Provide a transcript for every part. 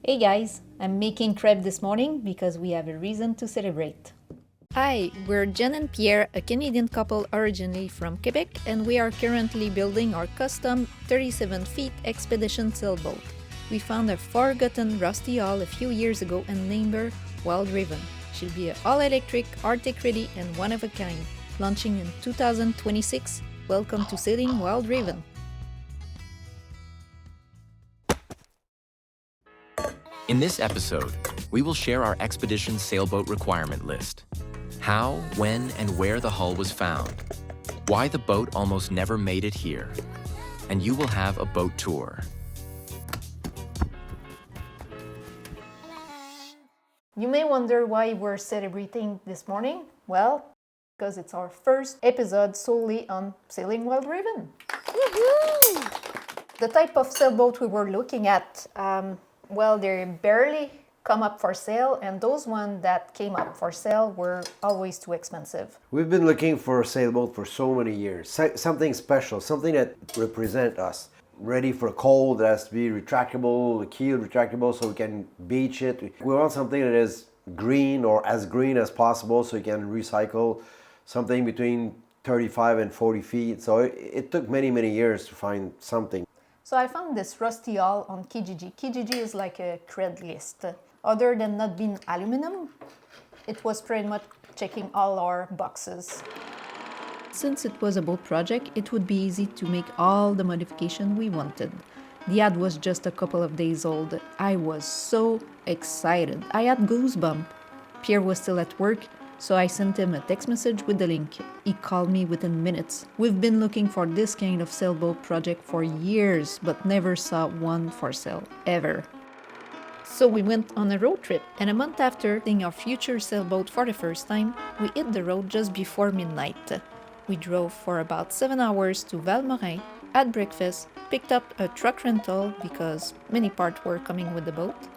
Hey guys, I'm making crepe this morning because we have a reason to celebrate. Hi, we're Jen and Pierre, a Canadian couple originally from Quebec, and we are currently building our custom 37 feet Expedition Sailboat. We found a forgotten rusty hull a few years ago and named her Wild Raven. She'll be an all-electric, Arctic ready, and one of a kind. Launching in 2026, welcome to sailing Wild Raven. In this episode, we will share our Expedition Sailboat requirement list. How, when, and where the hull was found. Why the boat almost never made it here. And you will have a boat tour. You may wonder why we're celebrating this morning. Well, because it's our first episode solely on sailing Wild Raven. Woo-hoo! The type of sailboat we were looking at, they barely come up for sale, and those ones that came up for sale were always too expensive. We've been looking for a sailboat for so many years. Something special, something that represents us. Ready for cold, that has to be retractable, the keel retractable so we can beach it. We want something that is green or as green as possible so you can recycle something between 35 and 40 feet. So it took many, many years to find something. So I found this rusty hull on Kijiji. Kijiji is like a cred list. Other than not being aluminum, it was pretty much checking all our boxes. Since it was a boat project, it would be easy to make all the modification we wanted. The ad was just a couple of days old. I was so excited. I had goosebumps. Pierre was still at work, so I sent him a text message with the link. He called me within minutes. We've been looking for this kind of sailboat project for years, but never saw one for sale, ever. So we went on a road trip, and a month after seeing our future sailboat for the first time, we hit the road just before midnight. We drove for about 7 hours to Valmorin, had breakfast, picked up a truck rental because many parts were coming with the boat.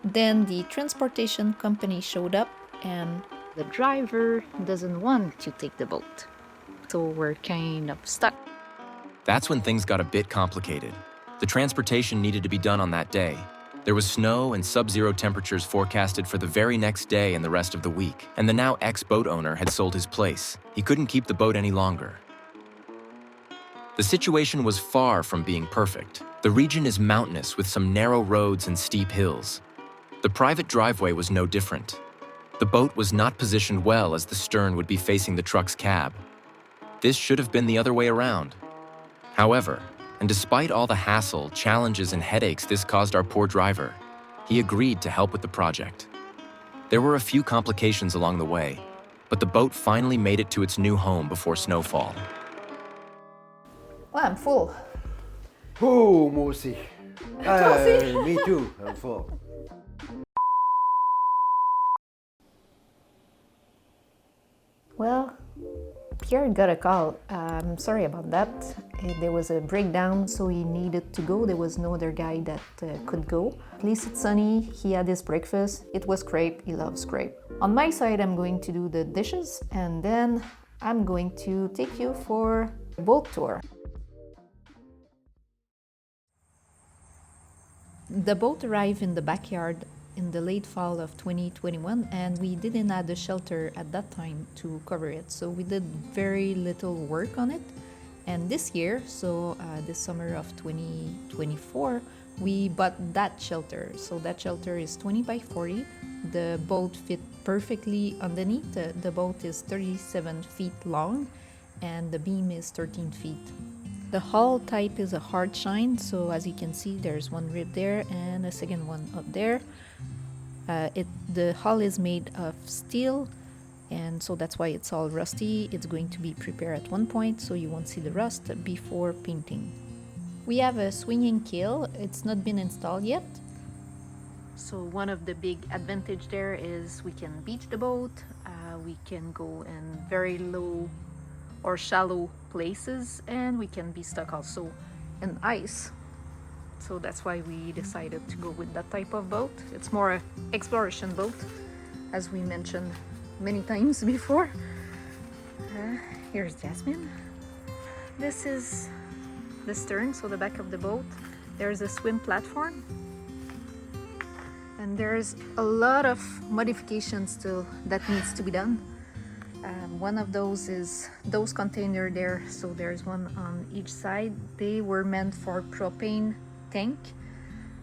Then the transportation company showed up, and the driver doesn't want to take the boat. So we're kind of stuck. That's when things got a bit complicated. The transportation needed to be done on that day. There was snow and sub-zero temperatures forecasted for the very next day and the rest of the week, and the now ex-boat owner had sold his place. He couldn't keep the boat any longer. The situation was far from being perfect. The region is mountainous with some narrow roads and steep hills. The private driveway was no different. The boat was not positioned well as the stern would be facing the truck's cab. This should have been the other way around. However, and despite all the hassle, challenges, and headaches this caused our poor driver, he agreed to help with the project. There were a few complications along the way, but the boat finally made it to its new home before snowfall. Well, I'm full. Oh, Mosi. Me too, I'm full. Well, Pierre got a call. Sorry about that. There was a breakdown, so he needed to go. There was no other guy that could go. At least it's sunny. He had his breakfast. It was crepe. He loves crepe. On my side, I'm going to do the dishes, and then I'm going to take you for a boat tour. The boat arrived in the backyard in the late fall of 2021, and we didn't have the shelter at that time to cover it, so we did very little work on it. And this year, this summer of 2024, we bought that shelter. So that shelter is 20 by 40. The boat fit perfectly underneath. The boat is 37 feet long and the beam is 13 feet. The hull type is a hard shine, so as you can see, there's one rib there and a second one up there. The hull is made of steel, and so that's why it's all rusty. It's going to be prepared at one point, so you won't see the rust before painting. We have a swinging keel. It's not been installed yet. So one of the big advantage there is we can beach the boat. We can go in very low or shallow places, and we can be stuck also in ice. So that's why we decided to go with that type of boat. It's more an exploration boat, as we mentioned many times before. Here's Jasmine. This is the stern, so the back of the boat. There's a swim platform. and there's a lot of modifications still that needs to be done. One of those is those containers there, so there's one on each side. They were meant for propane tank.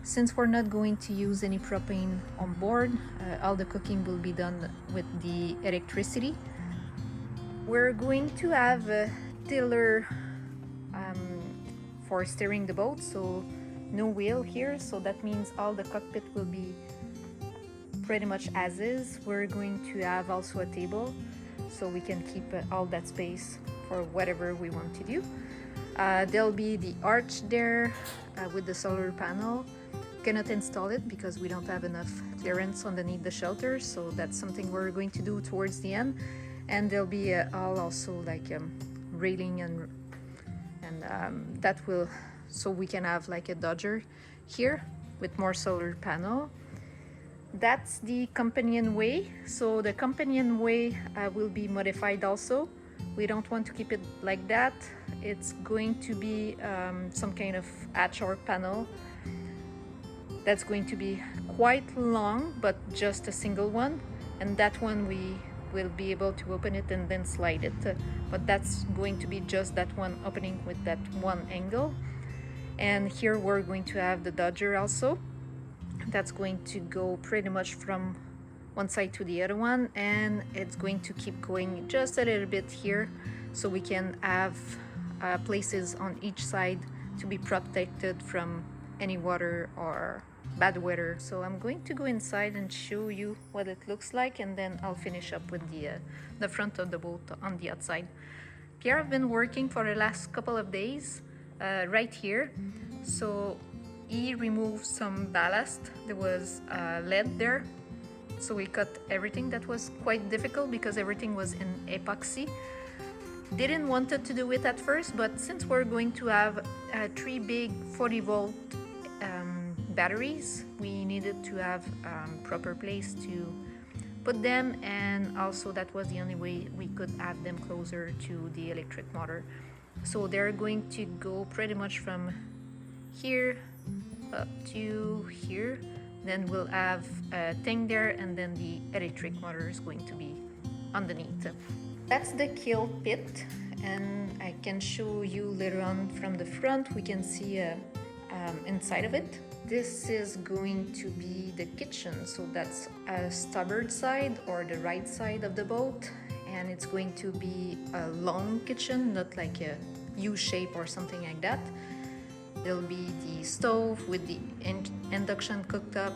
Since we're not going to use any propane on board, all the cooking will be done with the electricity. We're going to have a tiller for steering the boat, so no wheel here, so that means all the cockpit will be pretty much as is. We're going to have also a table, so we can keep all that space for whatever we want to do. There'll be the arch there with the solar panel. Cannot install it because we don't have enough clearance underneath the shelter, so that's something we're going to do towards the end. And there'll be all also like railing and that will, so we can have like a dodger here with more solar panel. That's the companionway. So the companionway will be modified also. We don't want to keep it like that. It's going to be some kind of hatch or panel that's going to be quite long, but just a single one, and that one we will be able to open it and then slide it, but that's going to be just that one opening with that one angle. And here we're going to have the dodger also. That's going to go pretty much from one side to the other one, and it's going to keep going just a little bit here, so we can have places on each side to be protected from any water or bad weather. So I'm going to go inside and show you what it looks like, and then I'll finish up with the front of the boat on the outside. Pierre have been working for the last couple of days right here. So he removed some ballast. There was lead there, so we cut everything. That was quite difficult because everything was in epoxy. Didn't wanted to do it at first, but since we're going to have 3 big 40-volt batteries, we needed to have proper place to put them, and also that was the only way we could have them closer to the electric motor. So they're going to go pretty much from here up to here. Then we'll have a tank there, and then the electric motor is going to be underneath. That's the kill pit, and I can show you later on from the front. We can see inside of it. This is going to be the kitchen, so that's a starboard side or the right side of the boat, and it's going to be a long kitchen, not like a U shape or something like that. There'll be the stove with the induction cooktop,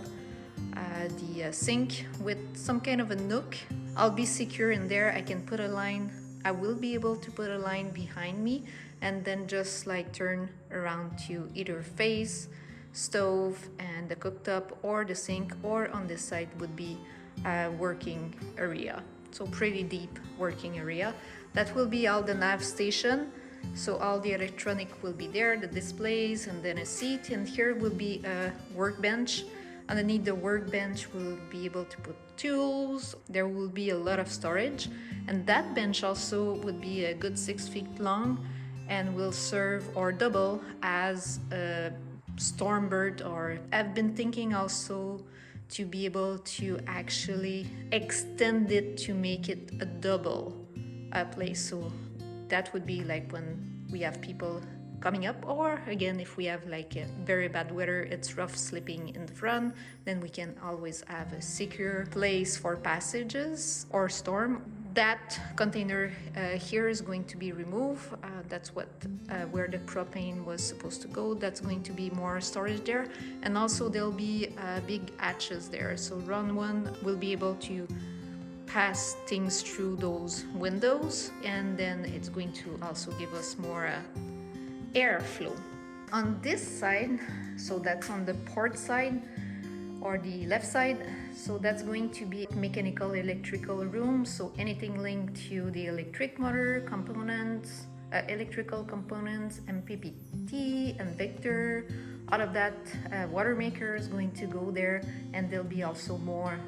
the sink with some kind of a nook. I'll be secure in there. I can put a line. I will be able to put a line behind me and then just like turn around to either face stove and the cooktop, or the sink, or on this side would be a working area. So pretty deep working area. That will be all the nav station. So all the electronic will be there, the displays, and then a seat, and here will be a workbench. Underneath the workbench we'll be able to put tools. There will be a lot of storage, and that bench also would be a good 6 feet long and will serve or double as a stormbird. Or I've been thinking also to be able to actually extend it to make it a double place. So that would be like when we have people coming up, or again if we have like a very bad weather, it's rough sleeping in the front, then we can always have a secure place for passages or storm. That container here is going to be removed. That's where the propane was supposed to go. That's going to be more storage there, and also there'll be big hatches there, so round one will be able to pass things through those windows, and then it's going to also give us more airflow. On this side, so that's on the port side or the left side, so that's going to be mechanical electrical room, so anything linked to the electric motor components, electrical components, MPPT and Vector, all of that. Water maker is going to go there, and there'll be also more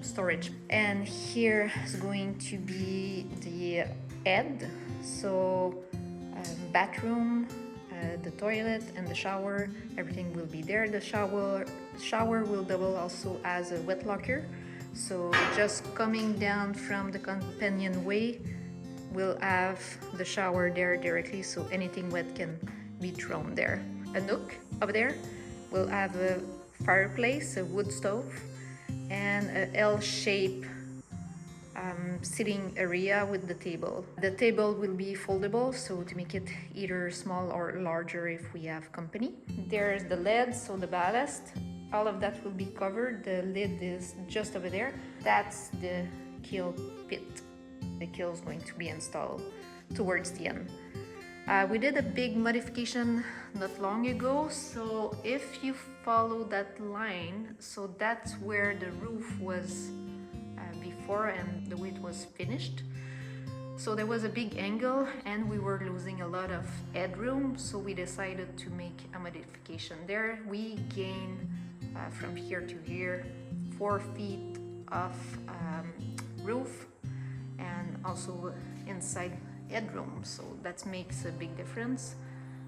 storage. And here is going to be the head, so bathroom, the toilet and the shower, everything will be there. The shower will double also as a wet locker. So just coming down from the companionway, we'll have the shower there directly, so anything wet can be thrown there. A nook over there will have a fireplace, a wood stove, and a L-shaped sitting area with the table. The table will be foldable, so to make it either small or larger if we have company. There's the lead, so the ballast. All of that will be covered. The lid is just over there. That's the keel pit. The keel is going to be installed towards the end. We did a big modification not long ago, so if you follow that line, so that's where the roof was before and the way it was finished. So there was a big angle and we were losing a lot of headroom, so we decided to make a modification there. We gain from here to here 4 feet of roof and also inside headroom, so that makes a big difference.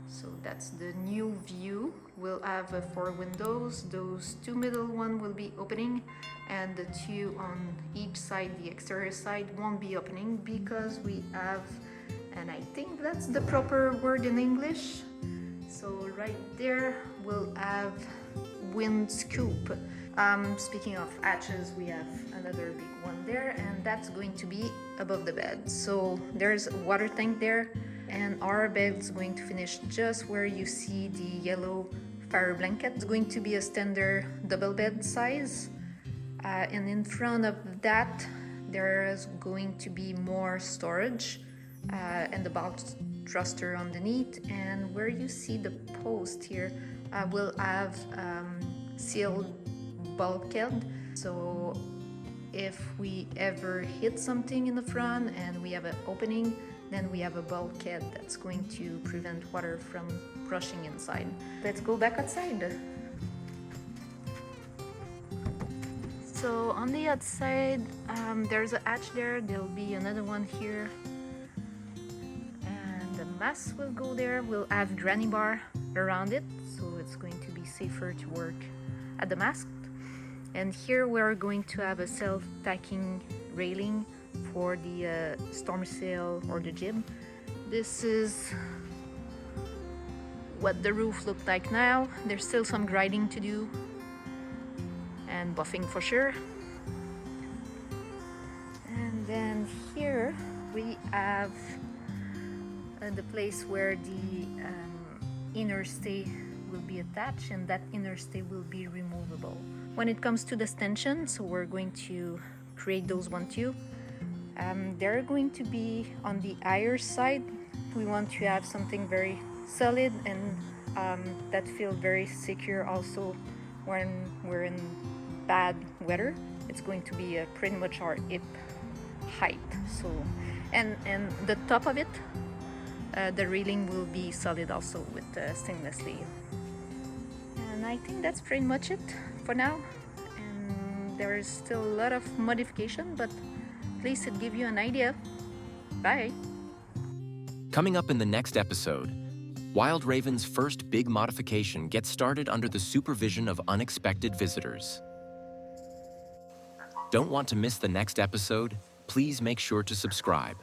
So that's the new view. We'll have 4 windows. Those 2 middle one will be opening, and the 2 on each side, the exterior side, won't be opening because we have, and I think that's the proper word in English, so right there we'll have wind scoop. Speaking of hatches, we have another big one there, and that's going to be above the bed. So there's a water tank there, and our bed's going to finish just where you see the yellow fire blanket. It's going to be a standard double bed size, and in front of that there's going to be more storage and the box thruster underneath, and where you see the post here we'll have sealed bulkhead, so if we ever hit something in the front and we have an opening, then we have a bulkhead that's going to prevent water from rushing inside. Let's go back outside. So on the outside there's a hatch there, there'll be another one here, and the mast will go there. We'll have granny bar around it, so it's going to be safer to work at the mast. And here we're going to have a self-tacking railing for the storm sail or the jib. This is what the roof looked like now. There's still some grinding to do and buffing for sure. And then here we have the place where the inner stay will be attached, and that inner stay will be removable. When it comes to the stanchion, so we're going to create those one too. They're going to be on the higher side. We want to have something very solid and that feel very secure also when we're in bad weather. It's going to be pretty much our hip height. So, and the top of it, the railing will be solid also with stainless steel. And I think that's pretty much it for now. And there is still a lot of modification, but at least it gives you an idea. Bye. Coming up in the next episode, Wild Raven's first big modification gets started under the supervision of unexpected visitors. Don't want to miss the next episode? Please make sure to subscribe.